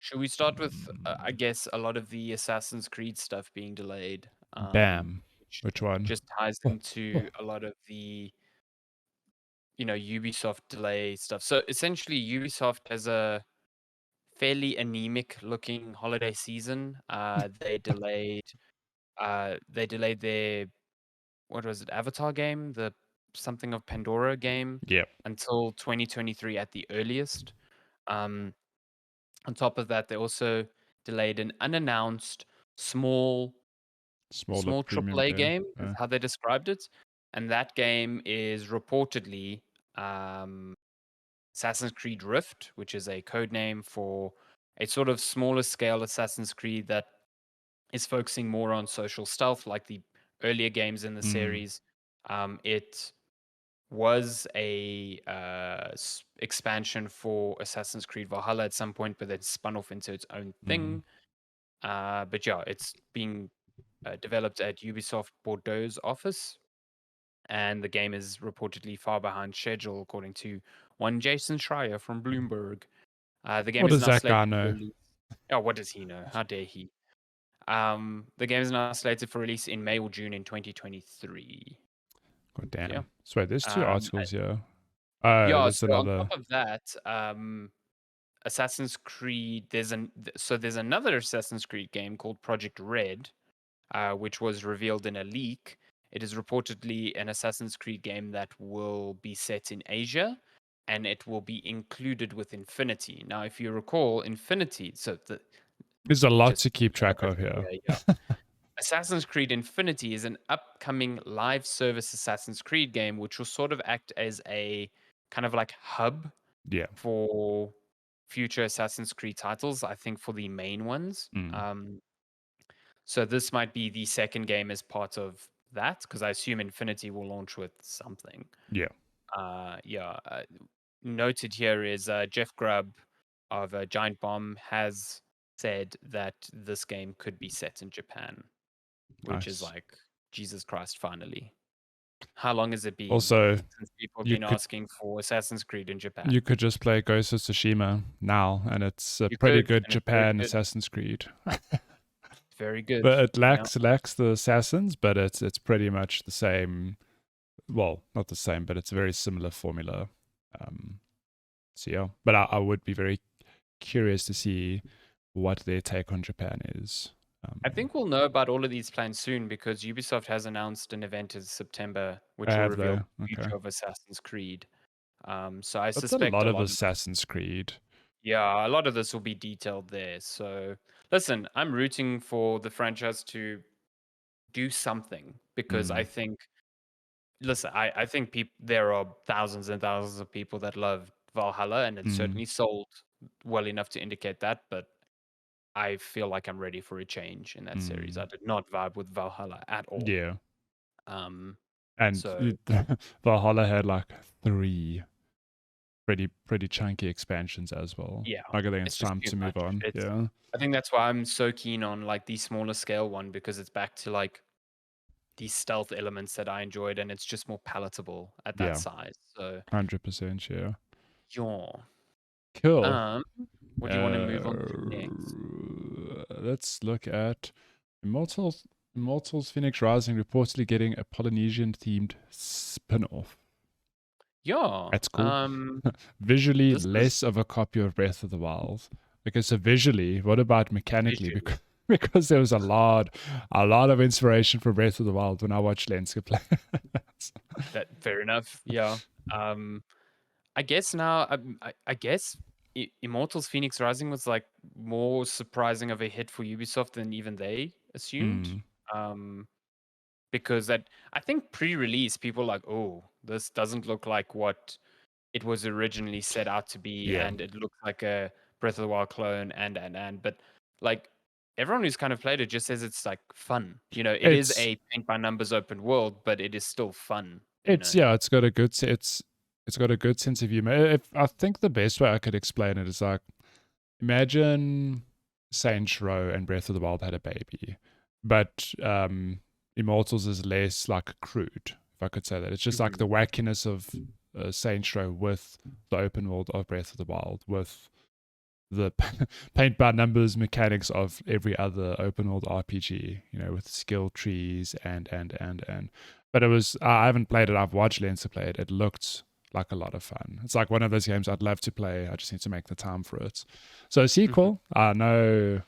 Should we start with, I guess, a lot of the Assassin's Creed stuff being delayed, Bam. which Which one? just ties into a lot of the, Ubisoft delay stuff. So essentially, Ubisoft has a fairly anemic looking holiday season. They delayed their, what was it, Avatar game, the something of Pandora game, Yep. until 2023 at the earliest. Um, on top of that, they also delayed an unannounced small Smaller small premium AAA game. game, is how they described it, and that game is reportedly, um, Assassin's Creed Rift, which is a code name for a sort of smaller scale Assassin's Creed that is focusing more on social stealth like the earlier games in the Mm. series. It was a expansion for Assassin's Creed Valhalla at some point, but then spun off into its own Mm. thing. But yeah, it's being developed at Ubisoft Bordeaux's office, and the game is reportedly far behind schedule, according to one Jason Schreier from Bloomberg. The game What is does now that guy slated for know? release. Oh, what does he know? How dare he? The game is now slated for release in May or June in 2023. God So yeah. damn. So wait, there's two Um, articles here. Oh, yeah. there's So on top another. of that, Assassin's Creed. There's another Assassin's Creed game called Project Red, which was revealed in a leak. It is reportedly an Assassin's Creed game that will be set in Asia, and it will be included with Infinity. Now, if you recall, Infinity. There's a lot Just to keep track of overview here. here, yeah. Assassin's Creed Infinity is an upcoming live service Assassin's Creed game, which will sort of act as a kind of like hub Yeah. for future Assassin's Creed titles, I think for the main ones. Mm. So this might be the second game as part of that, because I assume Infinity will launch with something. Yeah. Yeah. Noted here is Jeff Grubb of Giant Bomb has said that this game could be set in Japan, which is Nice. like, Jesus Christ, finally. How long has it been Also, since people have you been could asking for Assassin's Creed in Japan? you could just play Ghost of Tsushima now, and it's a You pretty could, good and it's very Japan good. Assassin's Creed. Very good. But it Yeah. lacks the assassins, but it's pretty much the same. Well, not the same, but it's a very similar formula. Um, so yeah, but I would be very curious to see what their take on Japan is. I think we'll know about all of these plans soon because Ubisoft has announced an event in September which will Have reveal they? the Okay, future of Assassin's Creed. So I that's a suspect lot a of lot of this, Assassin's Creed. yeah, a lot of this will be detailed there. So listen, I'm rooting for the franchise to do something because I Mm, think, listen, I think there are thousands and thousands of people that love Valhalla, and it mm, certainly sold well enough to indicate that, but I feel like I'm ready for a change in that series. I mm. did not vibe with Valhalla at all. Yeah, Um, and so Valhalla had like three pretty chunky expansions as well. yeah, Like I think it's it's just time too to move much. on. It's Yeah, I think that's why I'm so keen on like the smaller scale one because it's back to like these stealth elements that I enjoyed, and it's just more palatable at that yeah, size. So 100%. Yeah, yeah. cool. Um, what do you want to move on to next? Let's look at Immortals Fenyx Rising reportedly getting a Polynesian-themed spin-off. Yeah. That's cool. Visually, This is less of a copy of Breath of the Wild. Okay, so visually, what about mechanically? visually Because there was a lot of inspiration for Breath of the Wild when I watched Lenska play. that fair enough. Yeah. Um, I guess now, I guess Immortals Fenyx Rising was like more surprising of a hit for Ubisoft than even they assumed. Mm, Um, because I think pre-release people were like, oh, this doesn't look like what it was originally set out to be, yeah, and it looks like a Breath of the Wild clone, and but like everyone who's kind of played it just says it's like fun. It is it's a paint by numbers open world, but it is still fun. it's yeah, it's got a good it's got a good sense of humor. If I think the best way I could explain it is like imagine Saints Row and Breath of the Wild had a baby, but Immortals is less like crude, if I could say that. It's just like Mhm. the wackiness of Saints Row with the open world of Breath of the Wild, with the paint by numbers mechanics of every other open world RPG, with skill trees and. But it was, I haven't played it. I've watched Lensa play it. It looked like a lot of fun. It's like one of those games I'd love to play. I just need to make the time for it. So a sequel, I know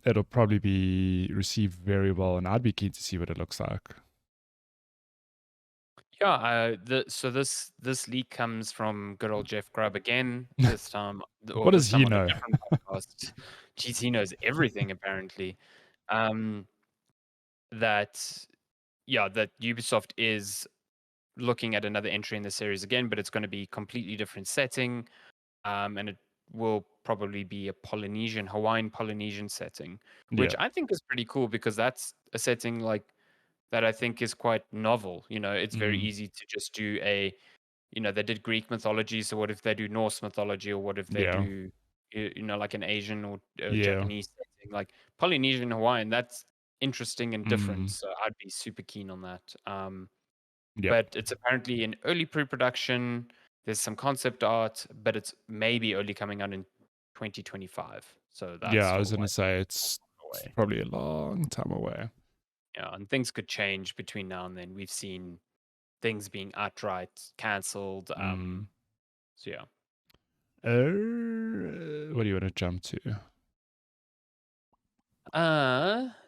it'll probably be received very well, and I'd be keen to see what it looks like. Yeah, so this leak comes from good old Jeff Grubb again. This time, What does this time he on a know? different podcast. Jeez, he knows everything apparently. Um, that that Ubisoft is looking at another entry in the series again, but it's going to be completely different setting, and it will probably be a Hawaiian Polynesian setting, which Yeah. I think is pretty cool because that's a setting like that I think is quite novel. It's very Mm, easy to just do they did Greek mythology, so what if they do Norse mythology, or what if they yeah. do, like an Asian or Yeah. Japanese setting, like Polynesian Hawaiian? That's interesting and different, Mm, so I'd be super keen on that. yep. But it's apparently in early pre-production. There's some concept art, but it's maybe only coming out in 2025. So that's Yeah, I still was gonna quite say it's away. probably a long time away. Yeah, and things could change between now and then. We've seen things being outright cancelled. Mm. So yeah. What do you want to jump to?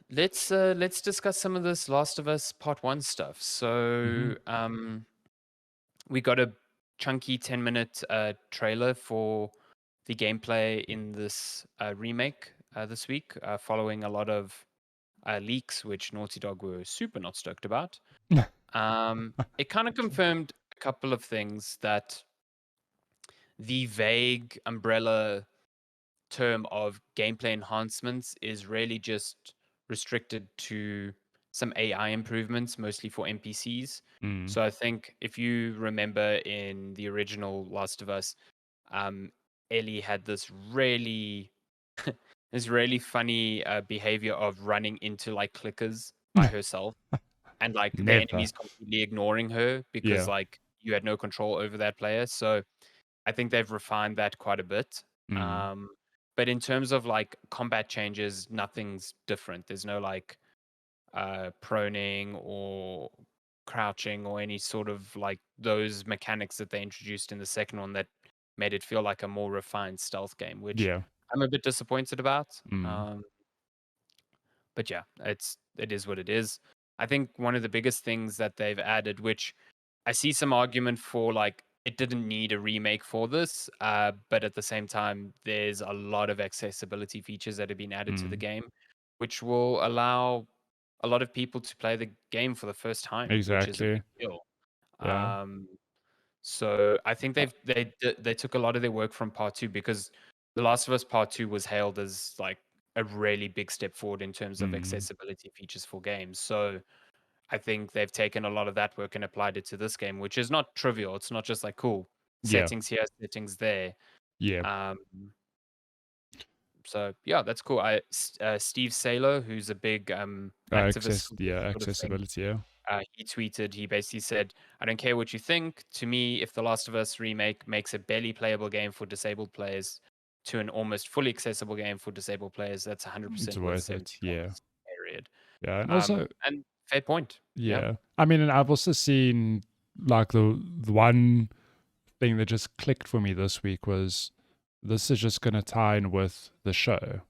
Let's discuss some of this Last of Us Part 1 stuff. Mm-hmm. So, we got a chunky 10-minute trailer for the gameplay in this remake this week, following a lot of leaks, which Naughty Dog were super not stoked about. It kind of confirmed a couple of things, that the vague umbrella term of gameplay enhancements is really just restricted to some AI improvements, mostly for NPCs. Mm. So I think if you remember in the original Last of Us, um, Ellie had this really this really funny behavior of running into like clickers by herself, and like the Never. enemies completely ignoring her because Yeah. like you had no control over that player. So I think they've refined that quite a bit. Mm. Um, but in terms of like combat changes, nothing's different. There's no like proning or crouching or any sort of like those mechanics that they introduced in the second one that made it feel like a more refined stealth game, which Yeah. I'm a bit disappointed about. Mm. But yeah, it is what it is. I think one of the biggest things that they've added, which I see some argument for, like it didn't need a remake for this, but at the same time, there's a lot of accessibility features that have been added to the Mm. game, which will allow a lot of people to play the game for the first time, which is a Exactly. big deal. Yeah. Um, so I think Uh, they took a lot of their work from Part 2, because The Last of Us Part 2 was hailed as like a really big step forward in terms of mm. accessibility features for games. So I think they've taken a lot of that work and applied it to this game, which is not trivial. It's not just like cool Yeah. settings here, settings there. Yeah. Um, so yeah, that's cool. Steve Salo, who's a big activist for this sort of thing, Accessibility. Yeah. he tweeted, he basically said, "I don't care what you think. To me, if The Last of Us remake makes a barely playable game for disabled players to an almost fully accessible game for disabled players, that's It's 100% worth worth it. Yeah. $70, period." Yeah. And also, And fair point. Yeah. yeah. I mean, and I've also seen like the one thing that just clicked for me this week was this is just going to tie in with the show.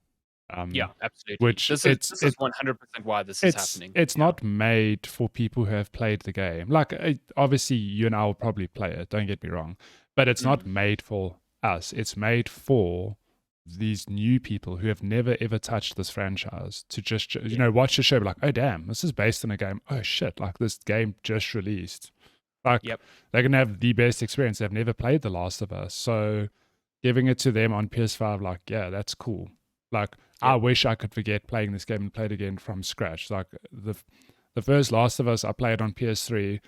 Yeah, absolutely. Which This is 100% why this is happening. it's Yeah. not made for people who have played the game. Like obviously you and I will probably play it, don't get me wrong, but it's not Mm. made for us. It's made for these new people who have never ever touched this franchise to just Yeah. watch the show, be like, oh damn, this is based on a game. Oh shit, like this game just released. Like Yep. they're gonna have the best experience. They've never played The Last of Us, so giving it to them on PS5, like, yeah, that's cool. Like, I Yep. wish I could forget playing this game and play it again from scratch. Like the first Last of Us I played on PS3,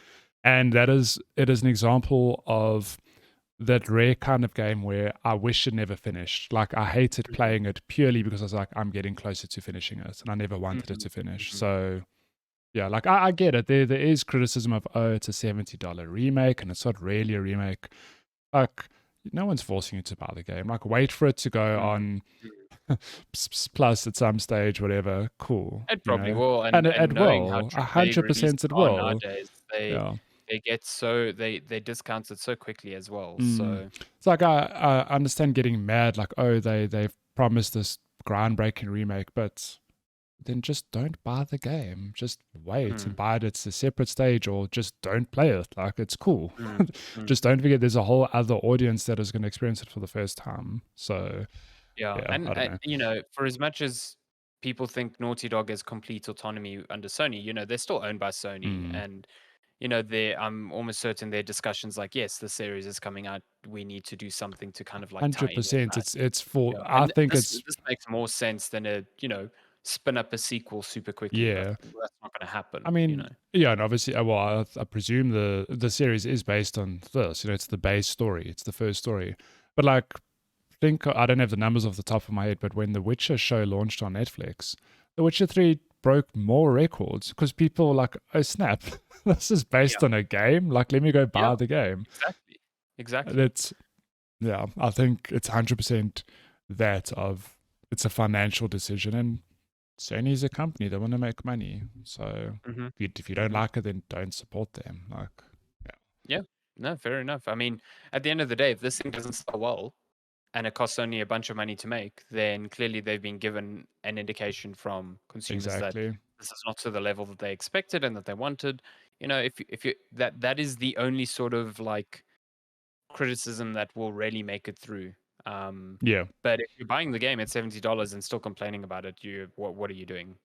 and it is an example of that rare kind of game where I wish it never finished. Like I hated Mhm. playing it purely because I was like, I'm getting closer to finishing it, and I never wanted it Mhm. to finish. Mhm. So yeah, like I get it. There is criticism of, oh, it's a $70 remake and it's not really a remake. Like, no one's forcing you to buy the game. Like, wait for it to go Mm, on mm. Plus at some stage, whatever. Cool, It you probably know, will, and and it knowing how will. AAA releases 100% it are will. nowadays, Yeah. they get so they discount it so quickly as well. Mm. So It's like I understand getting mad, like, oh, they've promised this groundbreaking remake, but then just don't buy the game. Just wait and mm, buy it at a separate stage, or just don't play it. Like, it's cool. mm, mm. Just don't forget there's a whole other audience that is going to experience it for the first time. So Yeah, yeah, and I don't know. you know, for as much as people think Naughty Dog has complete autonomy under Sony, you know, they're still owned by Sony, Mm. and you know, they I'm almost certain their discussions like, yes, the series is coming out, we need to do something to kind of like tie in with 100%. that. It's for. Yeah, I and think this it's this makes more sense than a spin up a sequel super quickly. Like yeah. that's not going to I happen. You mean, know. yeah, and obviously, well, I presume the series is based on this. You know, it's the base story. It's the first story. But like, think I don't have the numbers off the top of my head, but when the Witcher show launched on Netflix, The Witcher 3 broke more records because people were like, oh snap, this is Yeah. based on a game. Like, let me go Yeah. buy the game. Exactly. And Exactly. it's yeah, I think it's 100% that of it's a financial decision, and Sony's a company, they want to make money. So Hmm. if you don't Hmm. like it, then don't support them. Like, yeah, Yeah. No, fair enough. I mean, at the end of the day, if this thing doesn't sell well and it costs only a bunch of money to make, then clearly they've been given an indication from consumers that exactly. this is not to the level that they expected and that they wanted. You know, if you that is the only sort of like criticism that will really make it through. Um, Yeah, but if you're buying the game at $70 and still complaining about it, you what are you doing?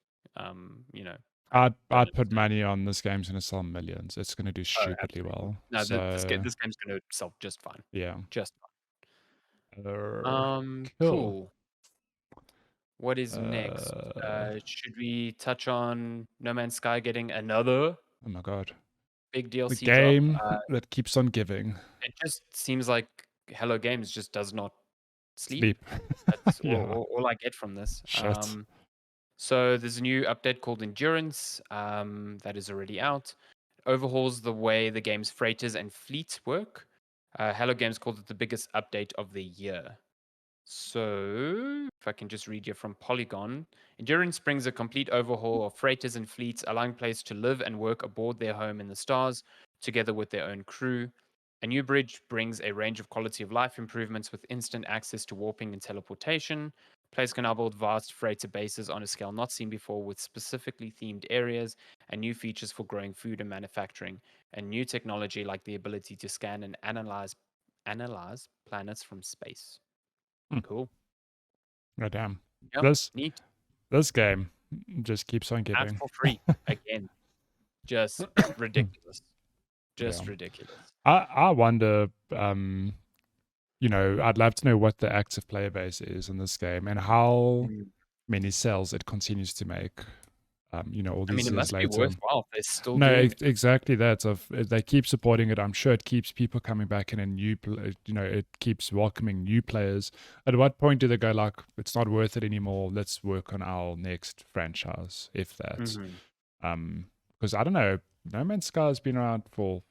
You know, I don't I'd put understand. money on this game's going to sell millions. It's going to do Oh, stupidly absolutely. well. No, So this game's gonna sell just fine, yeah, just uh, fine. cool. Cool. What is next? Uh, Should we touch on No Man's Sky getting another oh my god, big the DLC drop? game that keeps on giving. It just seems like Hello Games just does not sleep. Sleep. That's Yeah, all I get from this. shit. So there's a new update called Endurance that is already out. Overhauls the way the game's freighters and fleets work. Hello Games called it the biggest update of the year. So, if I can just read you from Polygon, Endurance brings a complete overhaul of freighters and fleets, allowing players to live and work aboard their home in the stars, together with their own crew. A new bridge brings a range of quality of life improvements with instant access to warping and teleportation. Players can now build vast freighter bases on a scale not seen before with specifically themed areas and new features for growing food and manufacturing, and new technology like the ability to scan and analyze planets from space. Hmm. Cool. God damn. Yeah, This neat. this game just keeps on And giving. for free again. Just ridiculous. Yeah. Just ridiculous. I wonder, I'd love to know what the active player base is in this game and how Mm. many sales it continues to make, all I mean, these it years must be later. worthwhile if they're still No, doing it. exactly that. If they keep supporting it, I'm sure it keeps people coming back in and it keeps welcoming new players. At what point do they go like, it's not worth it anymore, let's work on our next franchise, if that. Mhm. Because I don't know, No Man's Sky has been around for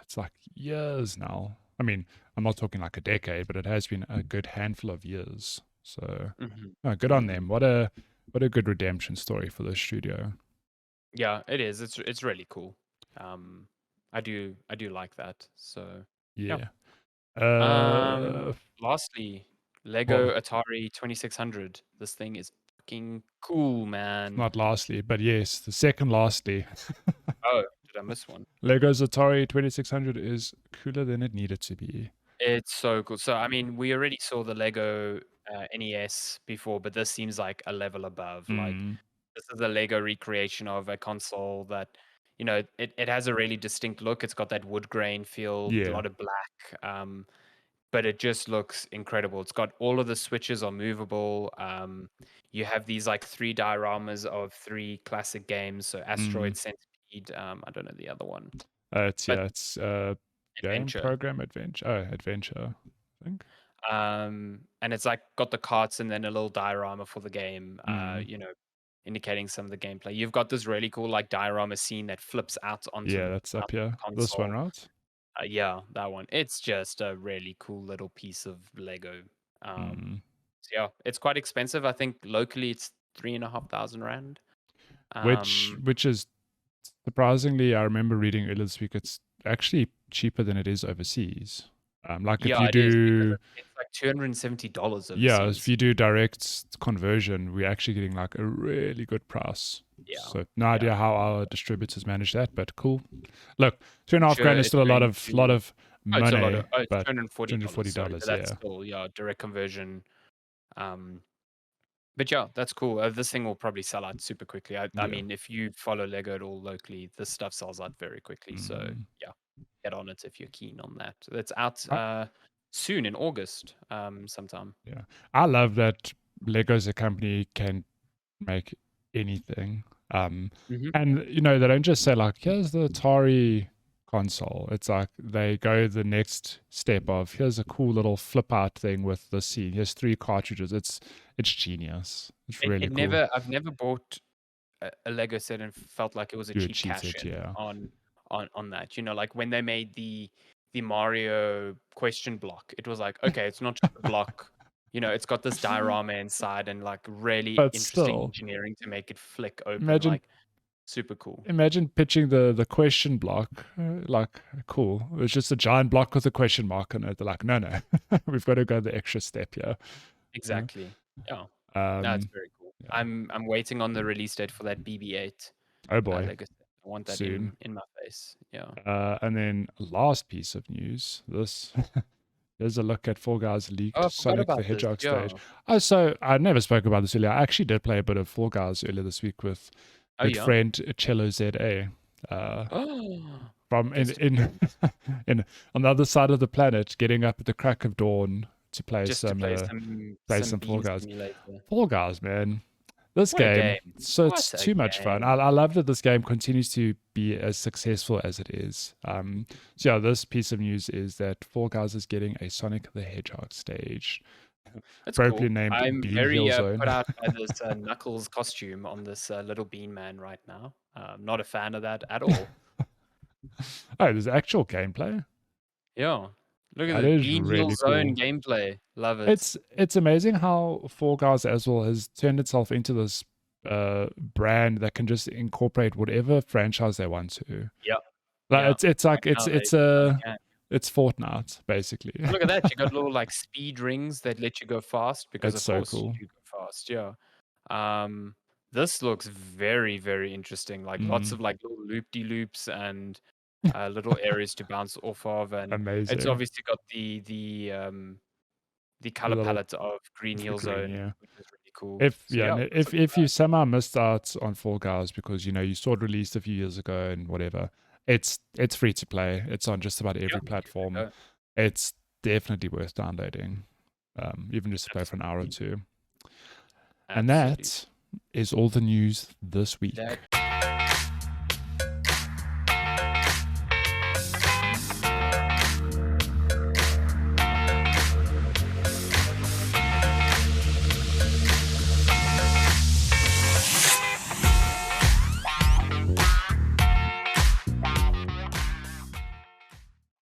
it's like years now. I mean, I'm not talking like a decade, but it has been a good handful of years. So, Mhm. good on Mhm. them. What a good redemption story for the studio. Yeah, it is. It's really cool. Um, I do like that. So, yeah. Yeah. Uh, Lastly, well, Lego Atari 2600. This thing is fucking cool, man. not lastly, but yes, the second lastly. Oh, did I miss one? Lego's Atari 2600 is cooler than it needed to be. It's so cool. So, I mean, we already saw the Lego NES before, but this seems like a level above. Like, Mm, this is a Lego recreation of a console that, it has a really distinct look. It's got that wood grain feel, a yeah. lot of black, but it just looks incredible. It's got all of the switches are movable. You have these like three dioramas of three classic games. So, Mm. Asteroid, Centipede, I don't know the other one, It's but yeah, it's game Adventure. program adventure. Oh, adventure. I think. And it's like got the carts and then a little diorama for the game, Mm. indicating some of the gameplay. You've got this really cool like diorama scene that flips out onto Yeah, that's up the here. This one, console. right? Yeah, that one. It's just a really cool little piece of Lego. Mm. So yeah, it's quite expensive. I think locally it's 3,500 rand. Which Um, which is surprisingly, I remember reading earlier this week, it's actually cheaper than it is overseas. Like if yeah, you it is because do, it's like $270 yeah, if overseas. you do direct conversion, we're actually getting like a really good price. Yeah, So no yeah. idea how our distributors manage that, but cool. Look, 2.5 grand Sure, is it's still a going lot to. of Oh, it's a lot of. money, Oh, it's but $240. Sorry, but $240, that's yeah, still, yeah, direct conversion. Um, but yeah, that's cool. This thing will probably sell out super quickly. I yeah. mean, if you follow Lego at all locally, this stuff sells out very quickly. So Mm. yeah, get on it if you're keen on that. That's out I, soon in August, sometime. yeah, I love that Lego as a company can make anything. Hmm. And they don't just say like, here's the Atari console. It's like they go the next step of here's a cool little flip out thing with the scene. Here's 3 cartridges. It's genius. It's really It cool. never. I've never bought a Lego set and felt like it was a You cheap cheat cash it, in yeah. on that. Like when they made the Mario question block, it was like, okay, it's not just a block. It's got this diorama inside and like really But interesting still, engineering to make it flick open, imagine like super cool. imagine pitching the question block. Like, cool. It's just a giant block with a question mark on it. They're like, no, we've got to go the extra step here. Uh, Exactly. Yeah. That's Um, very cool. yeah. I'm waiting on the release date for that BB-8 Oh boy, Lego set. I want that soon. in my face. Yeah. And then last piece of news. This Here's a look at Fall Guys Oh, leaked I forgot Sonic the about this. Hedgehog stage. Yeah. Oh, so I never spoke about this earlier. I actually did play a bit of Fall Guys earlier this week with Oh good yeah. friend Cello ZA. Oh, From best of in friends. in on the other side of the planet, getting up at the crack of dawn to play Just to play play some some Fall Bean Guys. Simulator. Fall Guys, man. This What a game, game. so it's What a too much fun. game. I love that this game continues to be as successful as it is. So yeah, this piece of news is that Fall Guys is getting a Sonic the Hedgehog stage, That's appropriately cool. named I'm Bean very Hill put Zone. out by this Knuckles costume on this little bean man right now. Not a fan of that at all. Oh, there's actual gameplay. Yeah. Look at That it. is Bean Heel really Zone cool. gameplay. Love it. It's amazing how Fall Guys as well has turned itself into this brand that can just incorporate whatever franchise they want to. Yep. Like Yeah. it's like Right now they finally can. it's Fortnite basically. Look at that. You got little like speed rings that let you go fast because It's of so course you cool. do go fast. Yeah. This looks very, very interesting. Like lots Mm. of like little loop-de-loops and little areas to bounce off of, and it's Amazing. obviously got the The color little palette of Green of the Hill green, Zone, yeah. which is really cool. If So yeah, yeah, and this looks if you bad. somehow missed out on Fall Guys because you saw it released a few years ago and whatever, it's free to play. It's on just about Yeah, every give it a platform. go. It's definitely worth downloading, even just to play for an hour or Absolutely, two. And absolutely. that is all the news this week. That